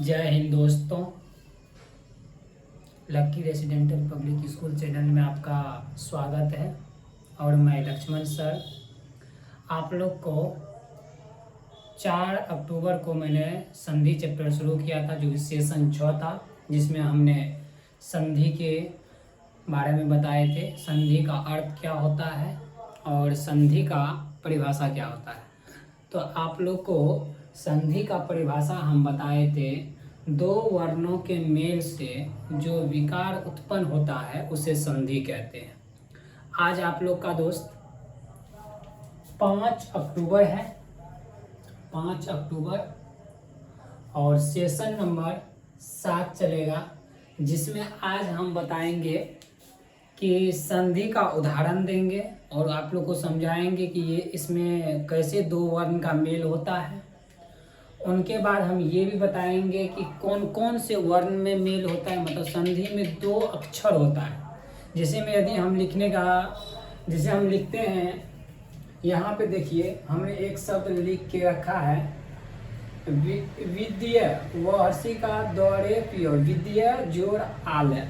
जय हिंद दोस्तों। लक्की residential public school channel में आपका स्वागत है और मैं लक्ष्मण सर। आप लोग को 4 अक्टूबर को मैंने संधि चैप्टर शुरू किया था, जो सेशन 6 था, जिसमें हमने संधि के बारे में बताए थे। संधि का अर्थ क्या होता है और संधि का परिभाषा क्या होता है। तो आप लोग को संधि का परिभाषा हम बताए थे, दो वर्णों के मेल से जो विकार उत्पन्न होता है उसे संधि कहते हैं। आज आप लोग का दोस्त 5 अक्टूबर है, 5 अक्टूबर, और सेशन नंबर 7 चलेगा, जिसमें आज हम बताएंगे कि संधि का उदाहरण देंगे और आप लोग को समझाएंगे कि ये इसमें कैसे दो वर्ण का मेल होता है। उनके बाद हम ये भी बताएंगे कि कौन कौन से वर्ण में मेल होता है, मतलब संधि में 2 अक्षर होता है। जैसे में यदि हम लिखने का, जैसे हम लिखते हैं, यहाँ पे देखिए हमने एक शब्द लिख के रखा है, विद्या वर्षी का दौरे पियो, विद्या जोड़ आलय,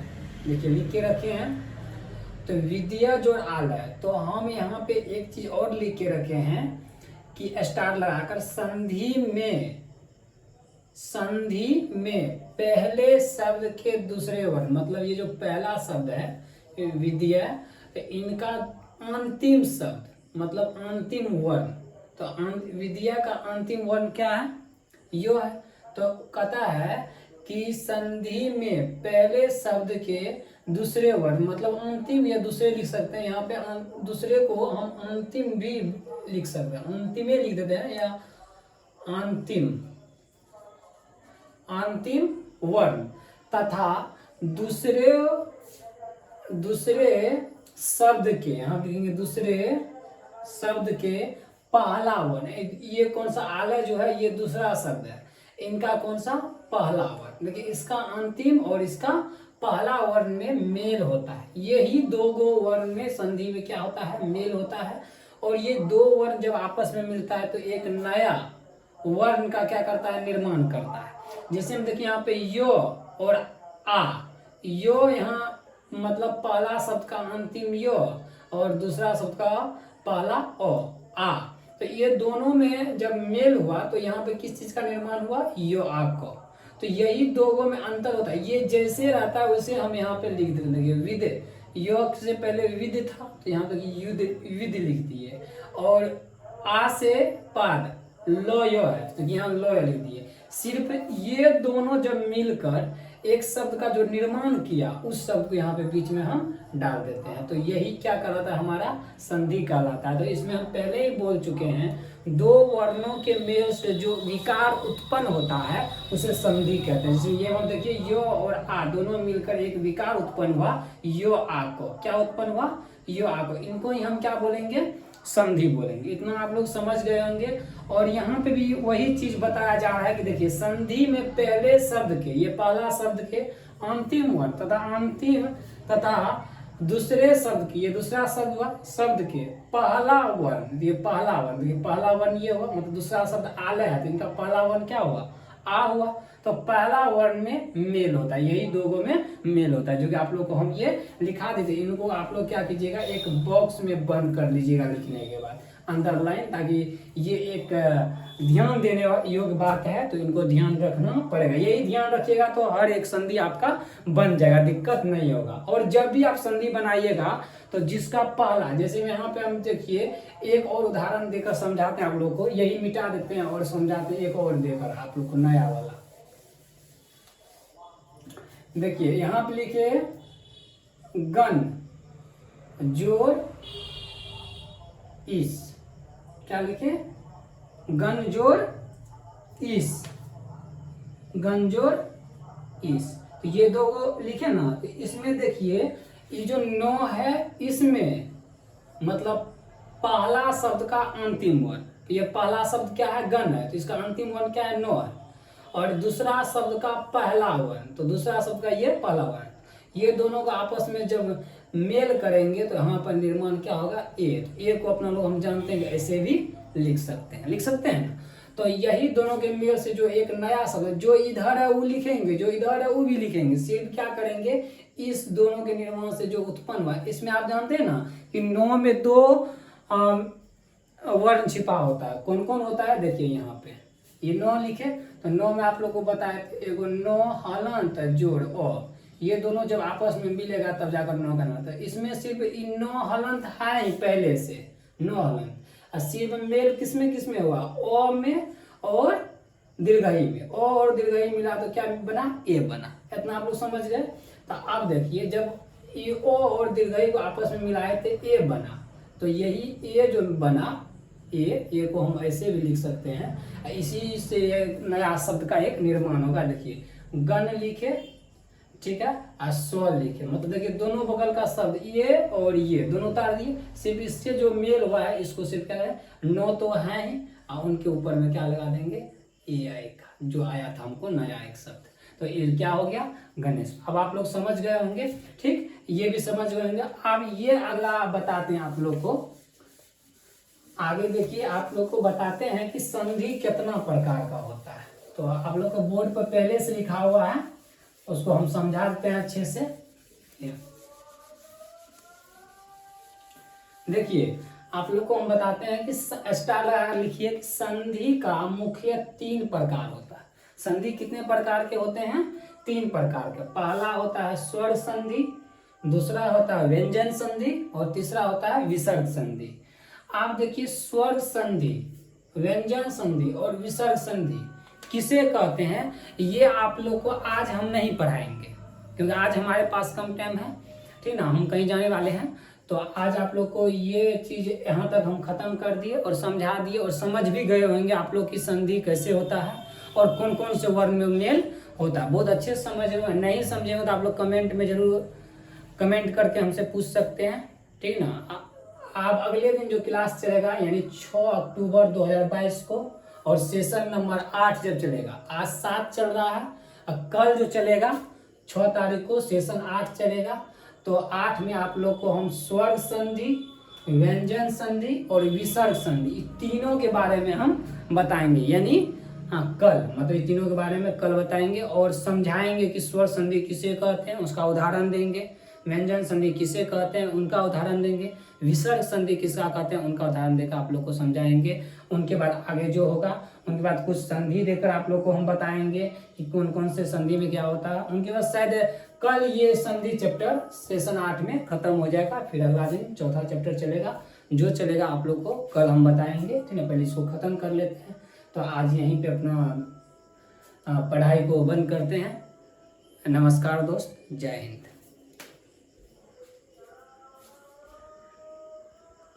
देखिए लिख के रखे हैं। तो विद्या जोड़ आलय, तो हम यहाँ पे एक चीज और लिख के रखे हैं कि स्टार लगाकर संधि में पहले शब्द के दूसरे वर्ण, मतलब ये जो पहला शब्द है विद्या, तो इनका अंतिम शब्द मतलब अंतिम वर्ण, तो विद्या का अंतिम वर्ण क्या है? यो है। तो कहता है कि संधि में पहले शब्द के दूसरे वर्ण, मतलब अंतिम या दूसरे लिख सकते हैं। यहाँ पे दूसरे को हम अंतिम भी लिख सकते हैं, अंतिमे लिख देते हैं, या अंतिम वर्ण तथा दूसरे शब्द के, यहाँ लिखेंगे दूसरे शब्द के पहला वर्ण। ये कौन सा आलय जो है, ये दूसरा शब्द है, इनका कौन सा? पहला वर्ण। देखिए इसका अंतिम और इसका पहला वर्ण में मेल होता है। यही दो गो वर्ण में संधि में क्या होता है? मेल होता है। और ये दो वर्ण जब आपस में मिलता है तो एक नया वर्ण का क्या करता है? निर्माण करता है। जैसे हम देखिए यहाँ पे यो और आ, यो यहाँ मतलब पहला शब्द का अंतिम यो और दूसरा शब्द का पहला ओ, आ, तो ये दोनों में जब मेल हुआ तो यहाँ पे किस चीज का निर्माण हुआ? यो आ को। तो यही दोगों में अंतर होता है। ये जैसे रहता है वैसे हम यहाँ पे लिख देंगे विद, यो से पहले विद था तो यहाँ पे विद लिख दिए, और आ से बाद लो यो है तो यहाँ लो लिख दिए। सिर्फ ये दोनों जब मिलकर एक शब्द का जो निर्माण किया उस शब्द को यहाँ पे बीच में हम डाल देते हैं, तो यही क्या कहलाता है? हमारा संधि कहलाता है। तो इसमें हम पहले ही बोल चुके हैं, दो वर्णों के मेल से जो विकार उत्पन्न होता है उसे संधि कहते हैं। जैसे ये हम देखिए यो और आ दोनों मिलकर एक विकार उत्पन्न हुआ, यो आ को। क्या उत्पन्न हुआ? यो आ को। इनको ही हम क्या बोलेंगे? संधि बोलेंगे। इतना आप लोग समझ गए होंगे। और यहाँ पे भी वही चीज बताया जा रहा है कि देखिए संधि में पहले शब्द के, ये पहला शब्द के अंतिम वर्ण तथा दूसरे शब्द की, ये दूसरा शब्द के पहला वर्ण, ये पहला वर्ण ये हुआ, मतलब दूसरा शब्द आलय है तो इनका पहला वर्ण क्या हुआ? आ हुआ। तो पहला वर्ण में मेल होता है, यही दोगों में मेल होता है, जो कि आप लोग को हम ये लिखा देते। इनको आप लोग क्या कीजिएगा? एक बॉक्स में बंद कर लीजिएगा लिखने के बाद, अंडरलाइन, ताकि ये एक ध्यान देने योग्य बात है, तो इनको ध्यान रखना पड़ेगा। यही ध्यान रखिएगा तो हर एक संधि आपका बन जाएगा, दिक्कत नहीं होगा। और जब भी आप संधि बनाइएगा तो जिसका पहला, जैसे यहाँ पे हम देखिए एक और उदाहरण देकर समझाते हैं आप लोग को, यही मिटा देते हैं और समझाते हैं एक और देकर आप लोग को नया वाला। देखिए यहाँ पे लिखे गन जोड़ इस, क्या लिखे? गन जोड़ इस, गन जोड़ इस, तो ये दो लिखे ना। तो इसमें देखिए ये जो नो है, इसमें मतलब पहला शब्द का अंतिम वर्ण, तो ये पहला शब्द क्या है? गन है, तो इसका अंतिम वर्ण क्या है? नो है। और दूसरा शब्द का पहला वर्ण, तो दूसरा शब्द का ये पहला वर्ण, ये दोनों का आपस में जब मेल करेंगे तो यहाँ पर निर्माण क्या होगा? ए। तो ए को अपना लोग हम जानते हैं ऐसे भी लिख सकते हैं, तो यही दोनों के मेल से जो एक नया शब्द, जो इधर है वो लिखेंगे, जो इधर है वो भी लिखेंगे, सिर्फ क्या करेंगे, इस दोनों के निर्माण से जो उत्पन्न हुआ, इसमें आप जानते हैं ना कि नौ में दो वर्ण छिपा होता है। कौन कौन होता है, देखिए यहाँ पे ये नौ लिखे, तो नौ में आप लोग को बताए थे एगो नौ हलंत जोड़ ओ, ये दोनों जब आपस में मिलेगा तब जाकर नौ का नाम। तो इसमें सिर्फ इन नौ हलंत है ही पहले से, नौ हलंत, और सिर्फ मेल किसमें किसमें हुआ, ओ में और दीर्घई में, ओ और दीर्घई मिला तो क्या बना, ए बना। इतना आप लोग समझ गए। तो अब देखिए जब ये ओ और दीर्घई को आपस में मिलाए थे ए बना, तो यही ए जो बना, ए को हम ऐसे भी लिख सकते हैं, इसी से नया शब्द का एक निर्माण होगा। देखिए गण लिखे, ठीक है, और स्व लिखे, मतलब देखिए दोनों बगल का शब्द ये और ये दोनों उतार दिए, सिर्फ इससे जो मेल हुआ है इसको सिर्फ क्या है, नौ तो है ही, और उनके ऊपर में क्या लगा देंगे, ए आएगा, जो आया था हमको नया एक शब्द। तो ये क्या हो गया, गणेश। अब आप लोग समझ गए होंगे, ठीक, ये भी समझ गए होंगे। अब ये अगला बताते हैं आप लोग को, आगे देखिए आप लोग को बताते हैं कि संधि कितना प्रकार का होता है। तो आप लोग को बोर्ड पर पहले से लिखा हुआ है, उसको हम समझा देते हैं अच्छे से। देखिए आप लोग को हम बताते हैं कि स्टार लिखिए कि संधि का मुख्य 3 प्रकार होता है। संधि कितने प्रकार के होते हैं, 3 प्रकार के। पहला होता है स्वर संधि, दूसरा होता है व्यंजन संधि, और तीसरा होता है विसर्ग संधि। आप देखिए स्वर संधि, व्यंजन संधि और विसर्ग संधि किसे कहते हैं, ये आप लोग को आज हम नहीं पढ़ाएंगे, क्योंकि आज हमारे पास कम टाइम है, ठीक ना, हम कहीं जाने वाले हैं। तो आज आप लोग को ये चीज यहाँ तक हम खत्म कर दिए और समझा दिए, और समझ भी गए होंगे आप लोग की संधि कैसे होता है और कौन कौन से वर्ण में मेल होता है। बहुत अच्छे से समझ रहे हो, नहीं समझेंगे तो आप लोग कमेंट में जरूर कमेंट करके हमसे पूछ सकते हैं, ठीक ना। आप अगले दिन जो क्लास चलेगा यानी 6 अक्टूबर 2022 को, और सेशन नंबर 8 जब चलेगा, आज 7 चल रहा है, और कल जो चलेगा 6 तारीख को सेशन 8 चलेगा। तो 8 में आप लोग को हम स्वर संधि, व्यंजन संधि और विसर्ग संधि, तीनों के बारे में हम बताएंगे, यानी कल, मतलब ये तीनों के बारे में कल बताएंगे और समझाएंगे कि स्वर संधि किसे कहते हैं, उसका उदाहरण देंगे, व्यंजन संधि किसे कहते हैं उनका उदाहरण देंगे, विसर्ग संधि किसका कहते हैं उनका उदाहरण देकर आप लोग को समझाएंगे। उनके बाद आगे जो होगा, उनके बाद कुछ संधि देकर आप लोग को हम बताएंगे कि कौन कौन से संधि में क्या होता है। उनके बाद शायद कल ये संधि चैप्टर सेशन 8 में खत्म हो जाएगा, फिर अगला दिन चौथा चैप्टर चलेगा, जो चलेगा आप लोग को कल हम बताएंगे, ठीक है। पहले इसको खत्म कर लेते हैं। तो आज यहीं पे अपना पढ़ाई को बंद करते हैं। नमस्कार दोस्त, जय हिंद।